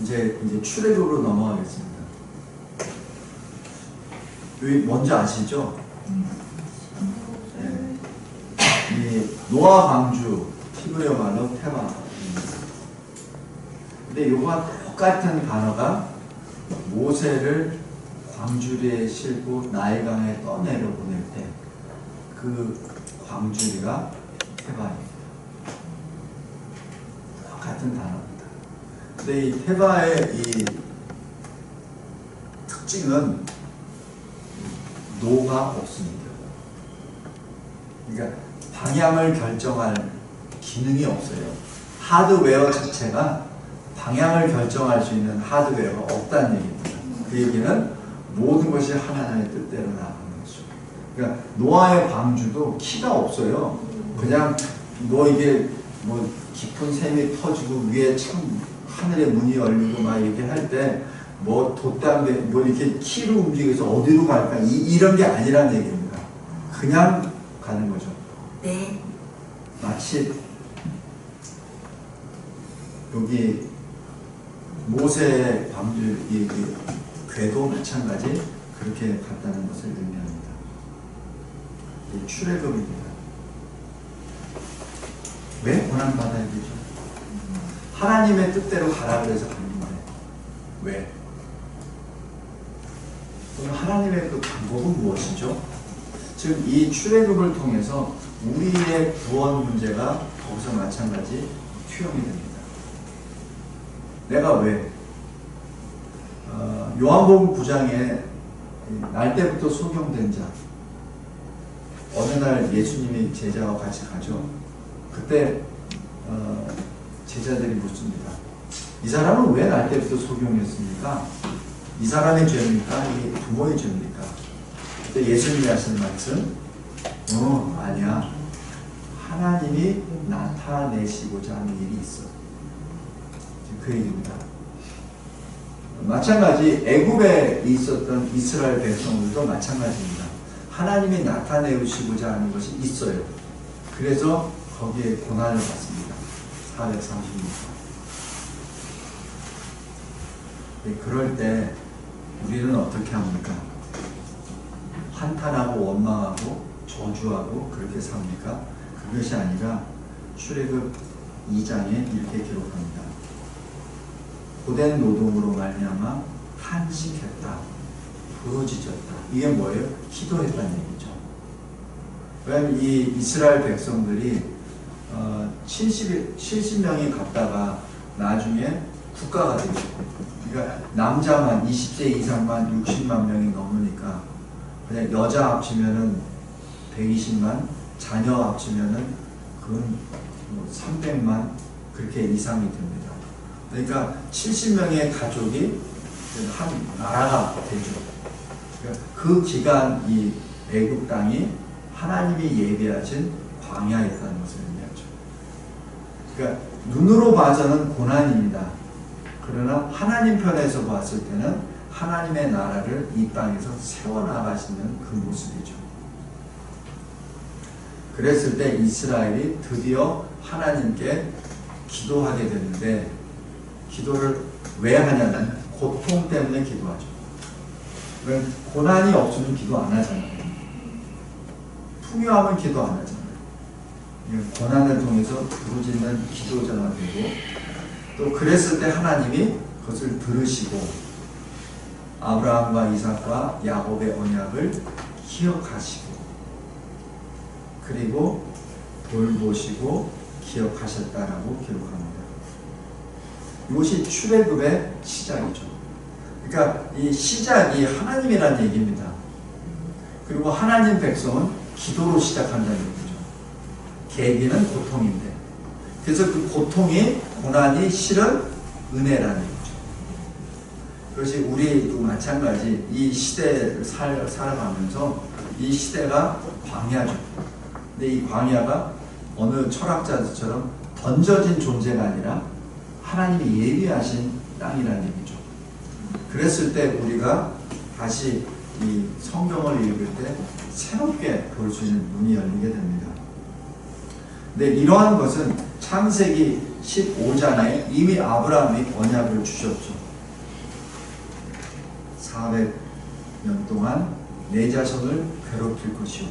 이제 출애굽으로 넘어가겠습니다. 여기 뭔지 아시죠? 네. 이 노아 방주, 히브리어 말로 테마. 근데 이거와 똑같은 단어가 모세를 광주리에 싣고 나일강에 떠내려 보낼 때 그 광주리가 테바입니다. 똑같은 단어입니다. 근데 이 테바의 이 특징은 노가 없습니다. 그러니까 방향을 결정할 기능이 없어요. 하드웨어 자체가 방향을 결정할 수 있는 하드웨어가 없다는 얘기입니다. 그 얘기는 모든 것이 하나님의 뜻대로 나가는 거죠. 그러니까 노아의 방주도 키가 없어요. 그냥 뭐 이게 뭐 깊은 샘이 터지고 위에 참 하늘의 문이 열리고 막 이렇게 할 때 뭐 돛담배 뭐 이렇게 키로 움직여서 어디로 갈까 이런 게 아니라는 얘기입니다. 그냥 가는 거죠. 네. 마치 여기 모세의 방주 이 궤도 마찬가지 그렇게 갔다는 것을 의미합니다. 출애굽입니다. 왜 고난받아야 되죠? 하나님의 뜻대로 가라 그래서 갔는데 왜? 그럼 하나님의 그 방법은 무엇이죠? 즉 이 출애굽을 통해서 우리의 구원 문제가 거기서 마찬가지 투영이 됩니다. 내가 왜? 요한복음 9장에 날 때부터 소경된 자 어느 날 예수님이 제자와 같이 가죠. 그때 제자들이 묻습니다. 이 사람은 왜 날 때부터 소경했습니까? 이 사람의 죄입니까? 이 부모의 죄입니까? 그때 예수님이 하시는 말씀 아니야. 하나님이 나타내시고자 하는 일이 있어. 그 얘기입니다. 마찬가지 애굽에 있었던 이스라엘 백성들도 마찬가지입니다. 하나님이 나타내시고자 하는 것이 있어요. 그래서 거기에 고난을 받습니다. 436번. 네, 그럴 때 우리는 어떻게 합니까? 한탄하고 원망하고 저주하고 그렇게 삽니까? 그것이 아니라 출애굽 2장에 이렇게 기록합니다. 고된 노동으로 말미암아 탄식했다, 부르짖었다. 이게 뭐예요? 기도했다는 얘기죠. 왜냐하면 이 이스라엘 백성들이 70명이 갔다가 나중에 국가가 되죠. 그러니까 남자만 20세 이상만 60만 명이 넘으니까 그냥 여자 합치면은 120만, 자녀 합치면은 그건 300만 그렇게 이상이 됩니다. 그러니까 70명의 가족이 한 나라가 되죠. 그러니까 그 기간 이 애굽 땅이 하나님이 예비하신 광야였다는 것을 의미하죠. 그러니까 눈으로 봐서는 고난입니다. 그러나 하나님 편에서 봤을 때는 하나님의 나라를 이 땅에서 세워나가시는 그 모습이죠. 그랬을 때 이스라엘이 드디어 하나님께 기도하게 되는데 기도를 왜 하냐면 고통 때문에 기도하죠. 왜? 고난이 없으면 기도 안 하잖아요. 풍요하면 기도 안 하잖아요. 고난을 통해서 부르짖는 기도자가 되고 또 그랬을 때 하나님이 그것을 들으시고 아브라함과 이삭과 야곱의 언약을 기억하시고 그리고 돌보시고 기억하셨다라고 기록합니다. 이것이 출애굽의 시작이죠. 그러니까 이 시작이 하나님이라는 얘기입니다. 그리고 하나님 백성은 기도로 시작한다는 얘기죠. 계기는 고통인데 그래서 그 고통이 고난이 실은 은혜라는 얘기죠. 그것이 우리도 마찬가지 이 시대를 살아가면서 이 시대가 광야죠. 근데 이 광야가 어느 철학자들처럼 던져진 존재가 아니라 하나님이 예비하신 땅이라는 얘기죠. 그랬을 때 우리가 다시 이 성경을 읽을 때 새롭게 볼 수 있는 눈이 열리게 됩니다. 근데 이러한 것은 창세기 15장에 이미 아브라함이 언약을 주셨죠. 400년 동안 내 자손을 괴롭힐 것이요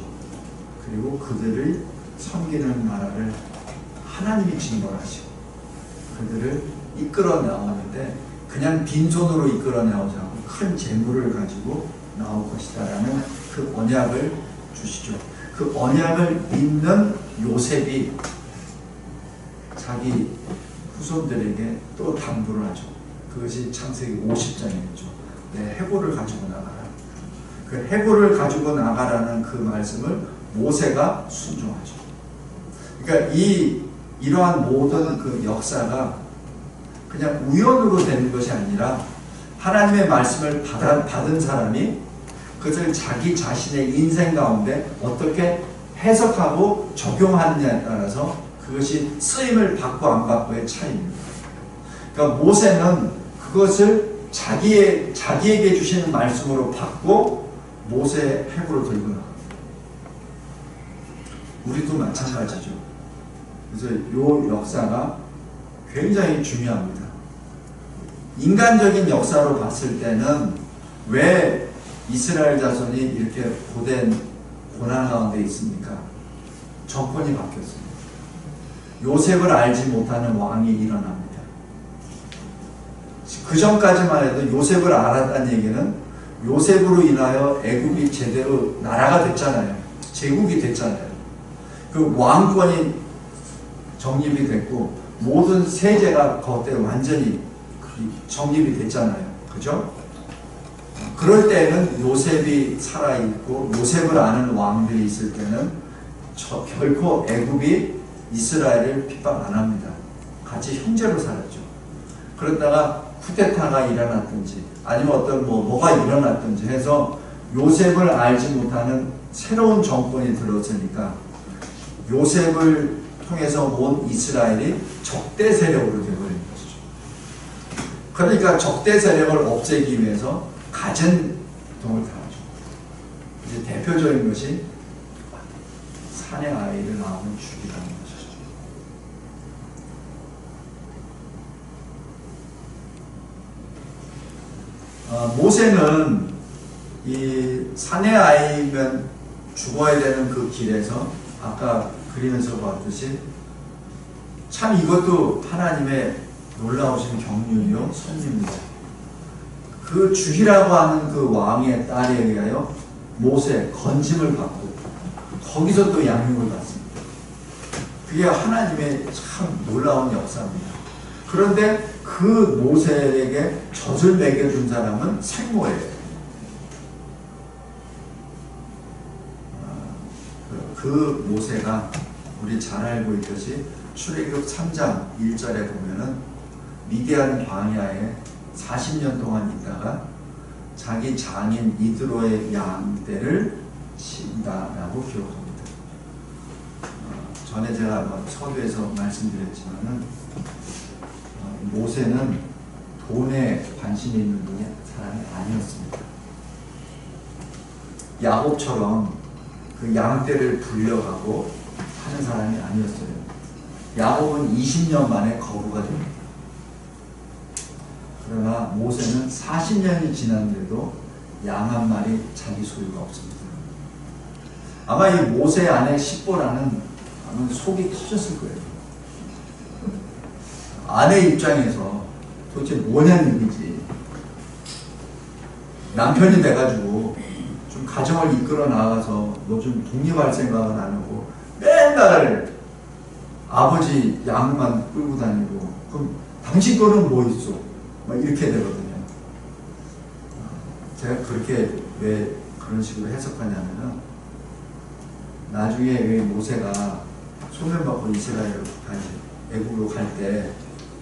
그리고 그들을 섬기는 나라를 하나님이 징벌하시고 그들을 이끌어 나오는데 그냥 빈손으로 이끌어 나오지 않고 큰 재물을 가지고 나올 것이다 라는 그 언약을 주시죠. 그 언약을 믿는 요셉이 자기 후손들에게 또 당부를 하죠. 그것이 창세기 50장이었죠. 내 해골을 가지고 나가라. 그 해골을 가지고 나가라는 그 말씀을 모세가 순종하죠. 그러니까 이러한 모든 그 역사가 그냥 우연으로 되는 것이 아니라 하나님의 말씀을 받은 사람이 그것을 자기 자신의 인생 가운데 어떻게 해석하고 적용하느냐에 따라서 그것이 쓰임을 받고 안 받고의 차이입니다. 그러니까 모세는 그것을 자기에게 주시는 말씀으로 받고 모세의 해골을 들고 나갑니다. 우리도 마찬가지죠. 그래서 이 역사가 굉장히 중요합니다. 인간적인 역사로 봤을 때는 왜 이스라엘 자손이 이렇게 고된 고난 가운데 있습니까? 정권이 바뀌었습니다. 요셉을 알지 못하는 왕이 일어납니다. 그 전까지만 해도 요셉을 알았다는 얘기는 요셉으로 인하여 애굽이 제대로 나라가 됐잖아요. 제국이 됐잖아요. 그 왕권이 정립이 됐고 모든 세제가 그때 완전히 정립이 됐잖아요. 그죠? 그럴 때는 요셉이 살아있고 요셉을 아는 왕들이 있을 때는 결코 애굽이 이스라엘을 핍박 안 합니다. 같이 형제로 살았죠. 그러다가 쿠데타가 일어났든지 아니면 어떤 뭐가 일어났든지 해서 요셉을 알지 못하는 새로운 정권이 들어서니까 요셉을 통해서 온 이스라엘이 적대 세력으로 되어버린 것이죠. 그러니까 적대 세력을 없애기 위해서 갖은 동을 당하죠. 이제 대표적인 것이 사내 아이를 낳으면 죽이라는 것이죠. 모세는 이 사내 아이면 죽어야 되는 그 길에서 아까 그리면서 봤듯이 참 이것도 하나님의 놀라우신 경륜이요 섭리입니다. 그 죽이라고 하는 그 왕의 딸에 의하여 모세 건짐을 받고 거기서 또 양육을 받습니다. 그게 하나님의 참 놀라운 역사입니다. 그런데 그 모세에게 젖을 먹여준 사람은 생모예요. 그 모세가 우리 잘 알고 있듯이 출애굽 3장 1절에 보면은 미디안 광야에 40년 동안 있다가 자기 장인 이드로의 양떼를 친다라고 기록합니다. 전에 제가 서두에서 말씀드렸지만은 모세는 돈에 관심이 있는 사람이 아니었습니다. 야곱처럼 그 양떼를 불려가고 하는 사람이 아니었어요. 야곱은 20년 만에 거부가 됩니다. 그러나 모세는 40년이 지났는데도 양 한 마리 자기 소유가 없습니다. 아마 이 모세 아내 십보라는 아마 속이 터졌을 거예요. 아내 입장에서 도대체 뭐냐는 얘기지. 남편이 돼가지고 좀 가정을 이끌어 나가서 너 좀 독립할 생각은 안 하고 맨날 아버지 양만 끌고 다니고 그럼 당신 거는 뭐 있어? 막 이렇게 되거든요. 제가 그렇게 왜 그런 식으로 해석하냐면은 나중에 왜 모세가 소명받고 이스라엘로 애국으로 갈 때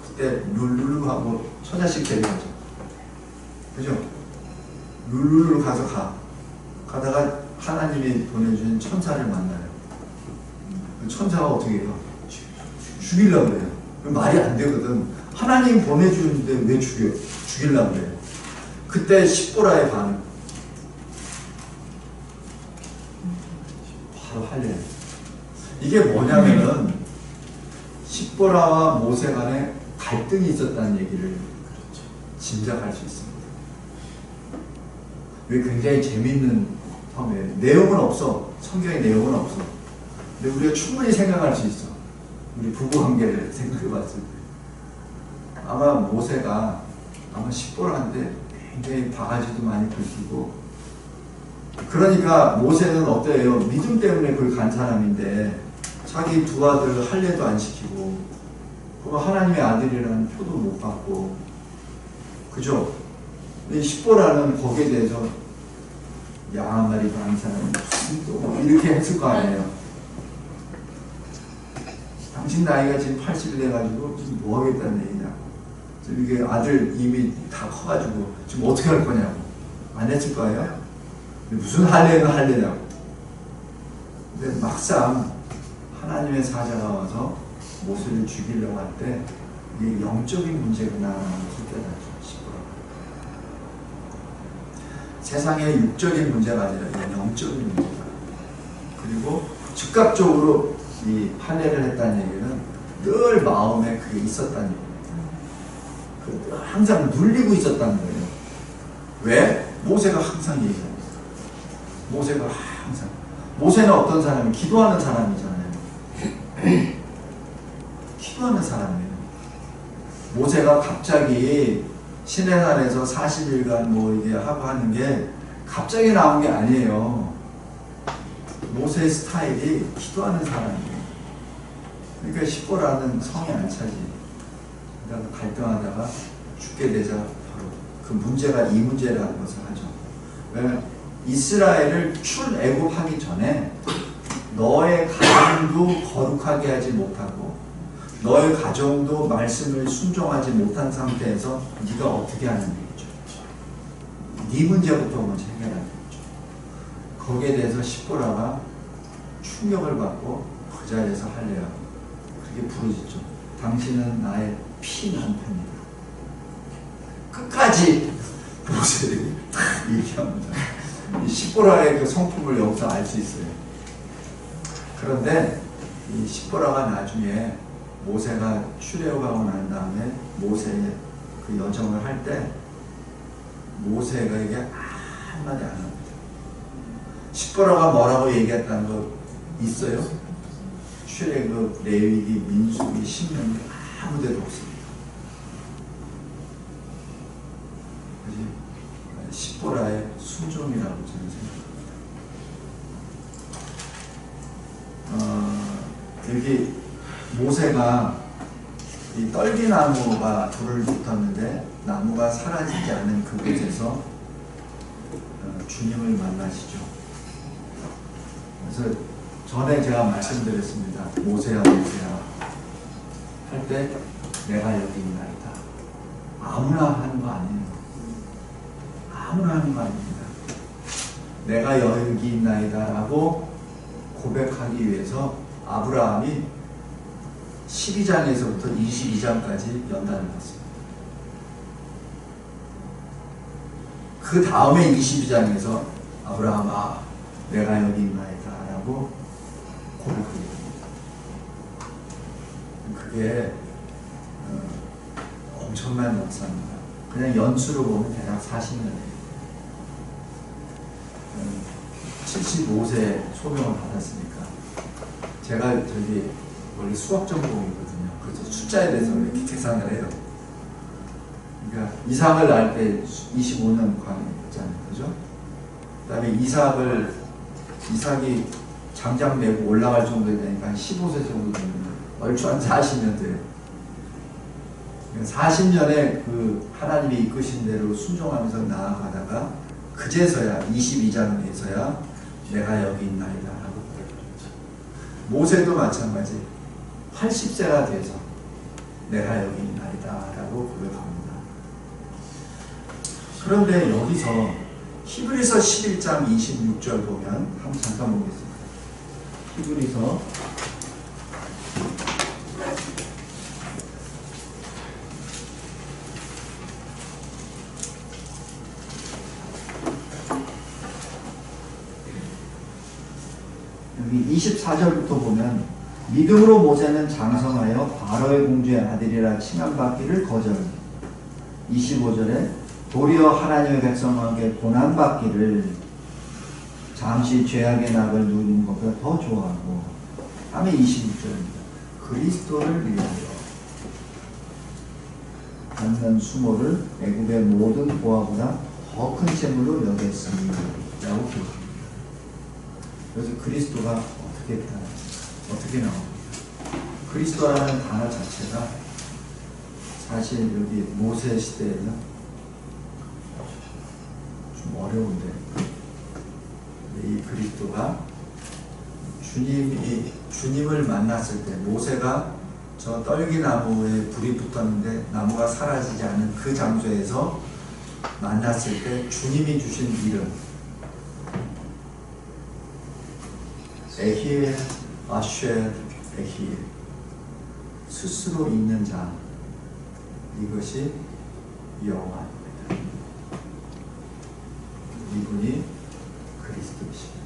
그때 룰루루 하고 처자식 데려가죠. 그죠? 룰루루 가서 가다가 하나님이 보내주신 천사를 만나요. 그 천사가 어떻게 해요? 죽이려고 그래요. 말이 안 되거든. 하나님이 보내주는데 왜 죽이려고 그래요? 그때 십보라의 반응. 바로 할례. 이게 뭐냐면은 십보라와 모세 간에 갈등이 있었다는 얘기를 짐작할 수 있습니다. 왜 굉장히 재밌는 섬이에요. 내용은 없어. 성경의 내용은 없어. 근데 우리가 충분히 생각할 수 있어. 우리 부부관계를 생각해 봤을 때. 아마 모세가 십보라한테 굉장히 바가지도 많이 긁히고, 그러니까 모세는 어때요? 믿음 때문에 그걸 간 사람인데 자기 두 아들을 할례도 안 시키고, 그럼 하나님의 아들이라는 표도 못 받고, 그죠? 이 십보라는 거기에 대해서 양 한 마리 많은 사람이 또 이렇게 했을 거 아니에요. 당신 나이가 지금 80이 돼가지고 지금 뭐 하겠다는 얘기냐고. 지금 이게 아들 이미 다 커가지고 지금 어떻게 할 거냐고. 안 했을 거예요? 무슨 할례는 할례냐고. 근데 막상 하나님의 사자가 와서 모세를 죽이려고 할 때 이게 영적인 문제구나 하는 것을 깨닫죠. 세상의 육적인 문제가 아니라 이건 영적인 문제다. 그리고 즉각적으로 이 할례를 했다는 얘기는 늘 마음에 그게 있었다는 얘기입니다. 항상 눌리고 있었다는 거예요. 왜? 모세가 항상 얘기합니다. 모세가 항상. 모세는 어떤 사람이? 기도하는 사람이잖아요. 기도하는 사람이에요. 모세가 갑자기 시내산에서 40일간 뭐 이게 하고 하는 게 갑자기 나온 게 아니에요. 모세의 스타일이 기도하는 사람이에요. 그러니까 십보라는 성이 안 차지. 그러다가 갈등하다가 죽게 되자 바로 그 문제가 이 문제라는 것을 하죠. 왜냐면 이스라엘을 출애굽하기 전에 너의 가정도 거룩하게 하지 못하고 너의 가정도 말씀을 순종하지 못한 상태에서 네가 어떻게 하는 얘기죠. 네 문제부터 먼저 해결하는 거죠. 거기에 대해서 십보라가 충격을 받고 그 자리에서 할례하고 그렇게 부르짖죠. 당신은 나의 피 남편이다. 끝까지 모세들이 딱 얘기합니다. 이 십보라의 그 성품을 여기서 알 수 있어요. 그런데 이 십보라가 나중에 모세가 출애굽하고 난 다음에 모세의 그 여정을 할 때 모세가 이게 한마디 안 합니다. 십보라가 뭐라고 얘기했다는 거 있어요? 출애굽, 레위기, 민수기, 신명기 아무 데도 없습니다. 그지? 십보라의 순종이라고 저는 생각합니다. 여기 모세가 이 떨기나무가 불을 붙었는데 나무가 사라지지 않은 그곳에서 주님을 만나시죠. 그래서 전에 제가 말씀드렸습니다. 모세야 모세야 할 때 내가 여기 있나이다. 아무나 하는 거 아니에요. 아무나 하는 거 아닙니다. 내가 여기 있나이다 라고 고백하기 위해서 아브라함이 12장에서부터 22장까지 연단을 받습니다. 그 다음에 22장에서 아브라함아 내가 여기 있나이다 라고 고백하게 됩니다. 그게 엄청난 역사입니다. 그냥 연수로 보면 대략 40년이에요. 75세 소명을 받았으니까 제가 저기 원래 수학 전공이거든요. 그래서 숫자에 대해서 이렇게 계산을 해요. 그러니까 이삭을 낳을 때 25년 광이었잖아요. 그죠? 그 다음에 이삭이 장장 내고 올라갈 정도 되니까 한 15세 정도 되면 얼추 한 40년 돼요. 그러니까 40년에 그 하나님이 이끄신 대로 순종하면서 나아가다가 그제서야 22장에서야 내가 여기 있나이다 라고 고백합니다. 모세도 마찬가지 80세가 돼서 내가 여기 있나이다 라고 고백합니다. 그런데 여기서 히브리서 11장 26절 보면 한번 잠깐 보겠습니다. 히브리서 여기 24절부터 보면 믿음으로 모세는 장성하여 바로의 공주의 아들이라 칭함받기를 거절. 25절에 도리어 하나님의 백성과 함께 고난받기를 잠시 죄악의 낙을 누리는 것보다 더 좋아하고. 다음에 26절입니다. 그리스도를 위하여 받는 수모를 애굽의 모든 보화보다 더 큰 재물로 여겼으니 라고 기록합니다. 그래서 그리스도가 어떻게 나옵니까? 그리스도라는 단어 자체가 사실 여기 모세 시대에는 좀 어려운데, 이 그리스도가 주님을 만났을 때, 모세가 저 떨기나무에 불이 붙었는데 나무가 사라지지 않은 그 장소에서 만났을 때 주님이 주신 이름 에힐, 아쉘, 에힐, 스스로 있는 자, 이것이 여호와입니다. 이분이 그리스도이십니다.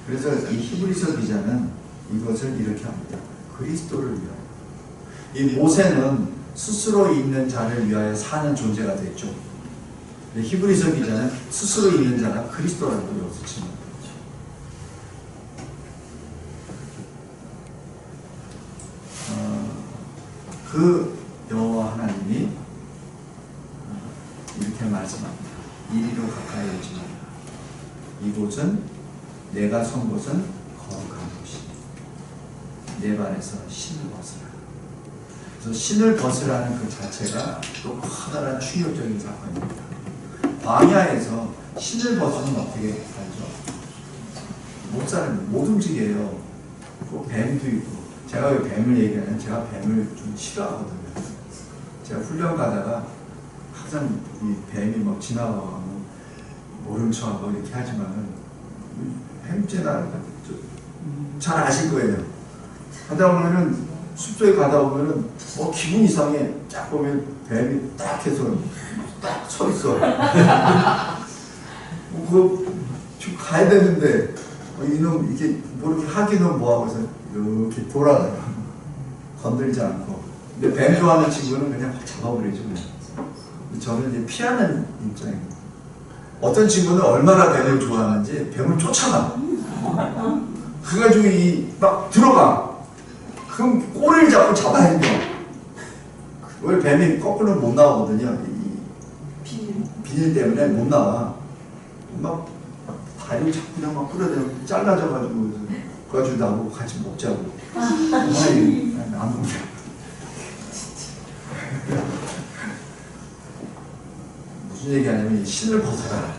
그래서 이 히브리서 기자는 이것을 이렇게 합니다. 그리스도를 위하여. 이 모세는 스스로 있는 자를 위하여 사는 존재가 됐죠. 히브리서 기자는 스스로 있는 자가 그리스도라고 여기서 칩니다. 그 여호와 하나님이 이렇게 말씀합니다. 이리로 가까이 오지 마라. 이곳은 내가 선 곳은 거룩한 곳이니 내 발에서 신을 벗으라. 그래서 신을 벗으라는 그 자체가 또 커다란 충격적인 사건입니다. 광야에서 신을 벗으면 어떻게 살죠? 못 살아요. 못 움직여요. 또 뱀도 있고. 제가 왜 뱀을 얘기하냐면 제가 뱀을 좀 싫어하거든요. 제가 훈련 가다가 항상 이 뱀이 막 지나가고 모른 척하고 이렇게 하지만은 뱀죄나 잘 아실 거예요. 하다 보면은 숲속에 가다 보면은 기분 이상해. 쫙 보면 뱀이 딱 해서 딱 서 있어. 그거 지금 가야 되는데 이놈 이게 뭐 이렇게 하기는 뭐하고 해서 이렇게 돌아가요. 건들지 않고. 근데 뱀 좋아하는 친구는 그냥 확 잡아버리죠. 저는 이제 피하는 입장입니다. 어떤 친구는 얼마나 뱀을 좋아하는지 뱀을 쫓아가. 그래가지고 막 들어가. 그럼 꼬리를 잡고 잡아야 돼요. 원래 뱀이 거꾸로 못 나오거든요. 비닐 때문에 못 나와. 막 다리를 자꾸 그냥 막 끌어대고 잘라져가지고 그래가지고 나보고 같이 먹자고. 아니, 안 먹자. 무슨 얘기하냐면 신을 벗어라.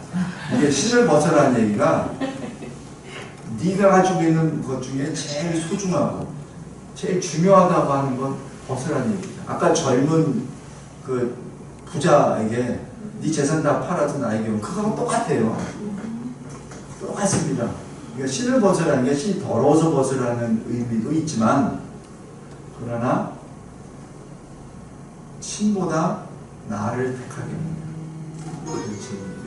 이게 신을 벗어라는 얘기가 네가 가지고 있는 것 중에 제일 소중하고 제일 중요하다고 하는 건 벗으라는 얘기죠. 아까 젊은 그 부자에게 네 재산 다 팔아서 나에게 오면 그거하고 똑같아요. 똑같습니다. 그러니까 신을 벗으라는 게 신이 더러워서 벗으라는 의미도 있지만, 그러나 신보다 나를 택하게 합니다. 그렇지.